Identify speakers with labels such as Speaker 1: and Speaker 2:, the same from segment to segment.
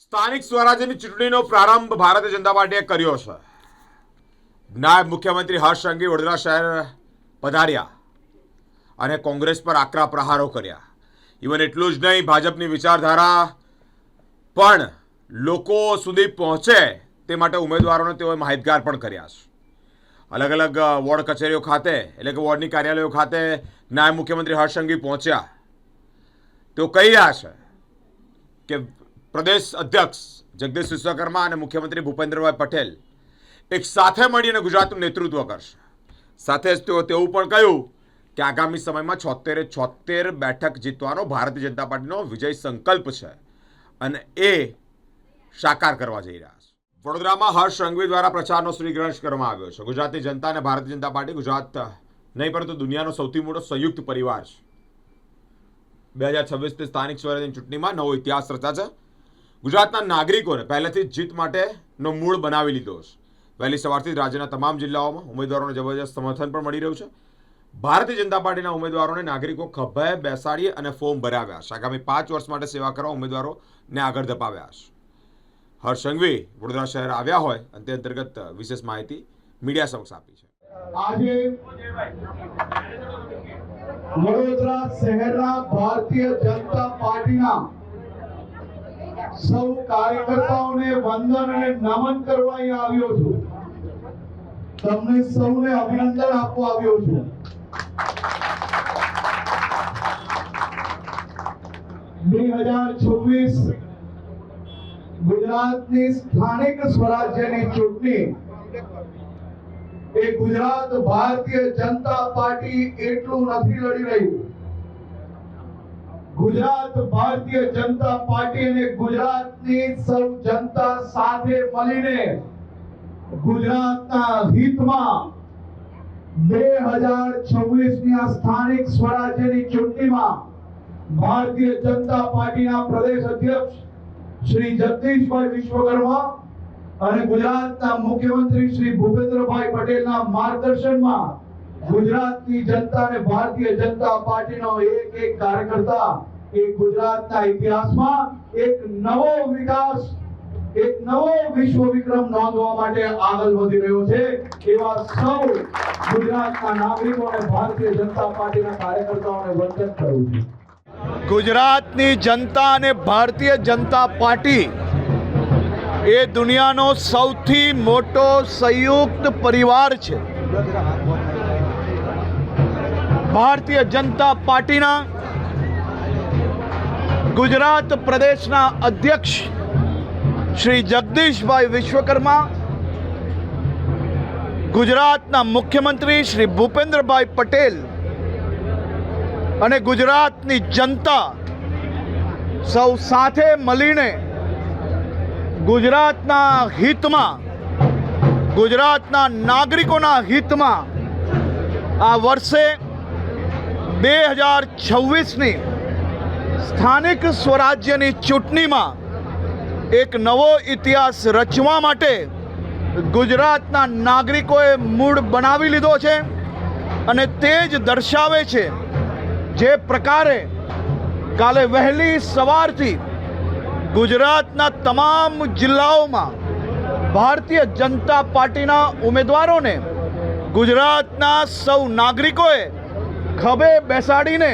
Speaker 1: સ્થાનિક સ્વરાજ્યની ચૂંટણીનો પ્રારંભ ભારતીય જનતા પાર્ટીએ કર્યો છે। નાયબ મુખ્યમંત્રી હર્ષ સંઘવી વડોદરા શહેર પધાર્યા અને કોંગ્રેસ પર આકરા પ્રહારો કર્યા। ઇવન એટલું જ નહીં, ભાજપની વિચારધારા પણ લોકો સુધી પહોંચે તે માટે ઉમેદવારોને તેઓએ માહિતગાર પણ કર્યા છે। અલગ અલગ વોર્ડ કચેરીઓ ખાતે એટલે કે વોર્ડની કાર્યાલયો ખાતે નાયબ મુખ્યમંત્રી હર્ષ સંઘવી પહોંચ્યા। તેઓ કહી રહ્યા છે કે प्रदेश अध्यक्ष जगदीश विश्वकर्मा और मुख्यमंत्री भूपेन्द्रभाई पटेल एक साथ मळीने गुजरातનું नेतृत्व करशे। साथे ज तेवुं पण कह्युं कि आगामी समय में 76 बैठक जीतवानो भारतीय जनता पार्टीनो विजय संकल्प छे अने ए साकार करवा जई रह्या छे। वडोदरामां हर्ष संघवी द्वारा प्रचारनो श्रीगणेश करवामां आव्यो छे। गुजरातनी जनता अने भारतीय जनता पार्टी गुजरात नहीं परंतु दुनियानो सौथी मोटो संयुक्त परिवार छे। 2026 स्थानिक स्वराज्यनी चूंटणीमां नवो इतिहास रचाशे। गुजरातना नागरिकोने पहलेथी जीत माटेनो मूळ बनावी लीधो छे। वहेली सवारथी राज्यना तमाम जिल्लाओमां उमेदवारोने जबरदस्त समर्थन पण मळी रह्युं छे। भारतीय जनता पार्टीना उमेदवारोने नागरिको खभे बेसाडी अने फॉर्म भराव्या छे। आगामी 5 वर्ष माटे सेवा કરવા उमेदवारोने આગળ ધપાવ્યા છે। હર્ષ સંઘવી વડોદરા શહેર આવ્યા હોય અને તે અંતર્ગત વિશેષ માહિતી મીડિયા સમક્ષ આપી છે।
Speaker 2: આજે વડોદરા શહેરના ભારતીય જનતા પાર્ટીના સૌ કાર્યકર્તાઓને વંદન અને નમન કરવા અહીં આવ્યો છું। તમને સૌને અભિનંદન આપવા આવ્યો છું। 2026 ગુજરાતની સ્થાનિક સ્વરાજ્યની ચૂંટણી એ ગુજરાત ભારતીય જનતા પાર્ટી એટલું નથી લડી રહ્યું। गुजरात भारतीय जनता पार्टी ने गुजरातनी सौ जनता साथे मळीने गुजरातना हितमां 2026 ની આ સ્થાનિક સ્વરાજ્યની ચૂંટણીમાં ભારતીય જનતા પાર્ટીના પ્રદેશ અધ્યક્ષ શ્રી જગદીશભાઈ વિશ્વકર્મા અને ગુજરાતના મુખ્યમંત્રી શ્રી ભૂપેન્દ્રભાઈ પટેલના માર્ગદર્શનમાં गुजरातनी जनता ने भारतीय जनता पार्टी नो एक कार्यकर्ता एक गुजरातना इतिहास में एक नवो विकास एक नवो विश्व विक्रम नोंधवा माटे आगळ वधी रह्यो छे। एवा सौ गुजरातना नागरिकोने भारतीय जनता पार्टीना कार्यकर्ताओने वंदन करूं छुं। गुजरातनी जनता अने भारतीय जनता पार्टी ए दुनियानो सौथी मोटो संयुक्त परिवार छे। भारतीय जनता पार्टीना गुजरात प्रदेशना अध्यक्ष श्री जगदीशभाई विश्वकर्मा, गुजरातना मुख्यमंत्री श्री भूपेन्द्रभाई पटेल अने गुजरातनी जनता सौ साथे मळीने गुजरातना हितमां गुजरातना नागरिकोना हितमां आ वर्षे 2026 ની સ્થાનિક સ્વરાજ્યની ચૂંટણીમાં એક નવો ઇતિહાસ રચવા માટે ગુજરાતના નાગરિકોએ મૂળ બનાવી લીધો છે અને તે જ દર્શાવે છે જે પ્રકારે કાલે વહેલી સવારથી ગુજરાતના તમામ જિલ્લાઓમાં ભારતીય જનતા પાર્ટીના ઉમેદવારોને ગુજરાતના સૌ નાગરિકોએ ખભે બેસાડીને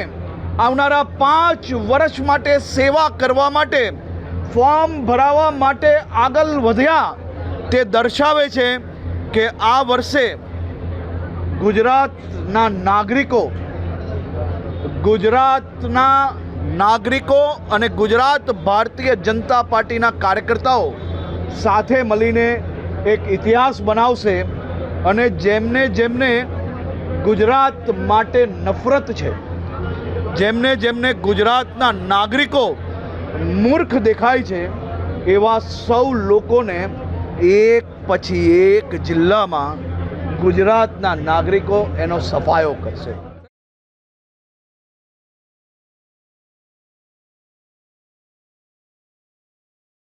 Speaker 2: આવનારા 5 વર્ષ માટે સેવા કરવા માટે ફોર્મ ભરાવવા માટે આગળ વધ્યા તે દર્શાવે છે કે આ વર્ષે ગુજરાતના નાગરિકો અને ગુજરાત ભારતીય જનતા પાર્ટીના કાર્યકર્તાઓ સાથે મળીને એક ઇતિહાસ બનાવશે અને જેમને જેમને गुजरात माटे नफरत छे, जेमने जेमने गुजरातना नागरिको मूर्ख देखाय छे एवा सौ लोकोने एक पछी एक जिल्लामां गुजरातना नागरिको एनो सफायो करशे।